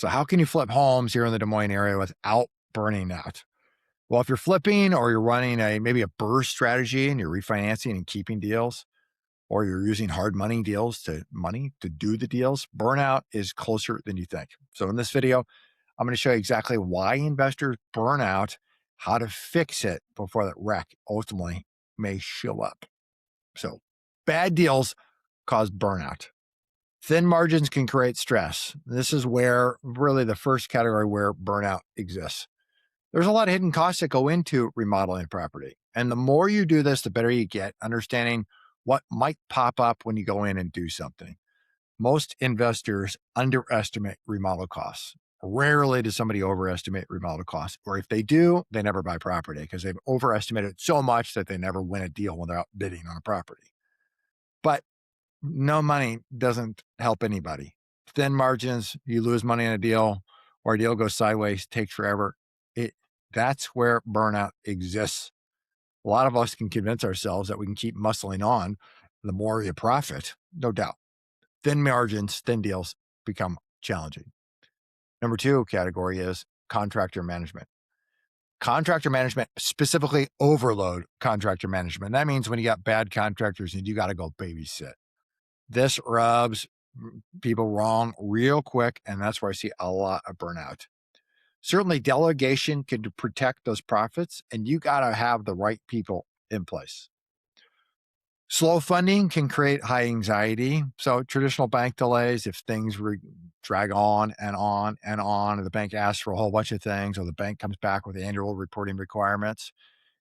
So how can you flip homes here in the Des Moines area without burning out? Well, if you're flipping or you're running maybe a BRRRR strategy and you're refinancing and keeping deals, or you're using hard money deals to do the deals, burnout is closer than you think. So in this video, I'm going to show you exactly why investors burn out, how to fix it before that wreck ultimately may show up. So bad deals cause burnout. Thin margins can create stress. This is where really the first category where burnout exists. There's a lot of hidden costs that go into remodeling a property. And the more you do this, the better you get understanding what might pop up when you go in and do something. Most investors underestimate remodel costs. Rarely does somebody overestimate remodel costs. Or if they do, they never buy property because they've overestimated it so much that they never win a deal when they're out bidding on a property. But no money doesn't help anybody. Thin margins, you lose money on a deal, or a deal goes sideways, takes forever. That's where burnout exists. A lot of us can convince ourselves that we can keep muscling on. The more you profit, no doubt. Thin margins, thin deals become challenging. Number two category is contractor management. Contractor management, specifically overload contractor management. That means when you got bad contractors and you got to go babysit. This rubs people wrong real quick, and that's where I see a lot of burnout. Certainly, delegation can protect those profits, and you got to have the right people in place. Slow funding can create high anxiety. So traditional bank delays, if things drag on and on and on, and the bank asks for a whole bunch of things, or the bank comes back with annual reporting requirements,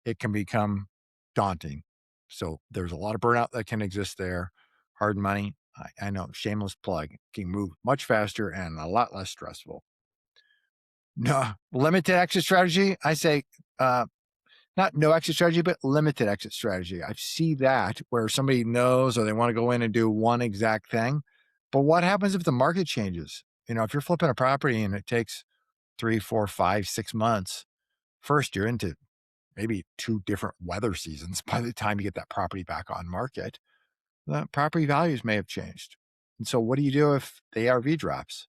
it can become daunting. So there's a lot of burnout that can exist there. Hard money, I know, shameless plug, can move much faster and a lot less stressful. No, limited exit strategy, I say, not no exit strategy, but limited exit strategy. I see that where somebody knows or they want to go in and do one exact thing. But what happens if the market changes? If you're flipping a property and it takes 3, 4, 5, 6 months, first you're into maybe 2 different weather seasons by the time you get that property back on market. The property values may have changed. And so what do you do if the ARV drops?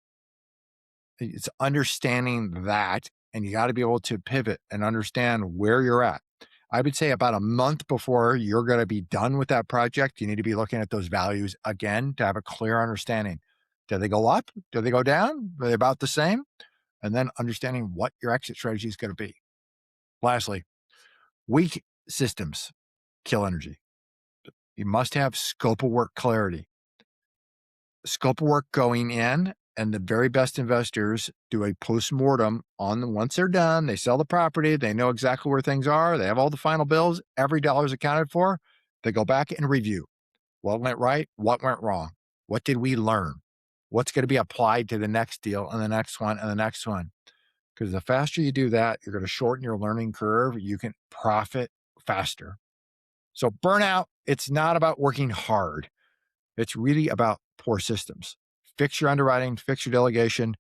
It's understanding that, and you got to be able to pivot and understand where you're at. I would say about a month before you're going to be done with that project, you need to be looking at those values again to have a clear understanding. Do they go up? Do they go down? Are they about the same? And then understanding what your exit strategy is going to be. Lastly, weak systems kill energy. You must have scope of work clarity. Scope of work going in, and the very best investors do a postmortem on them. Once they're done, they sell the property, they know exactly where things are, they have all the final bills, every dollar is accounted for. They go back and review what went right, what went wrong, what did we learn, what's going to be applied to the next deal and the next one and the next one. Because the faster you do that, you're going to shorten your learning curve. You can profit faster. So burnout, it's not about working hard. It's really about poor systems. Fix your underwriting, fix your delegation,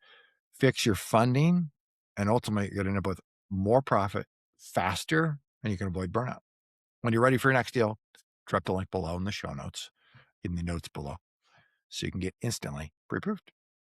fix your funding, and ultimately you're going to end up with more profit faster, and you can avoid burnout. When you're ready for your next deal, drop the link below in the show notes, in the notes below, so you can get instantly pre-approved.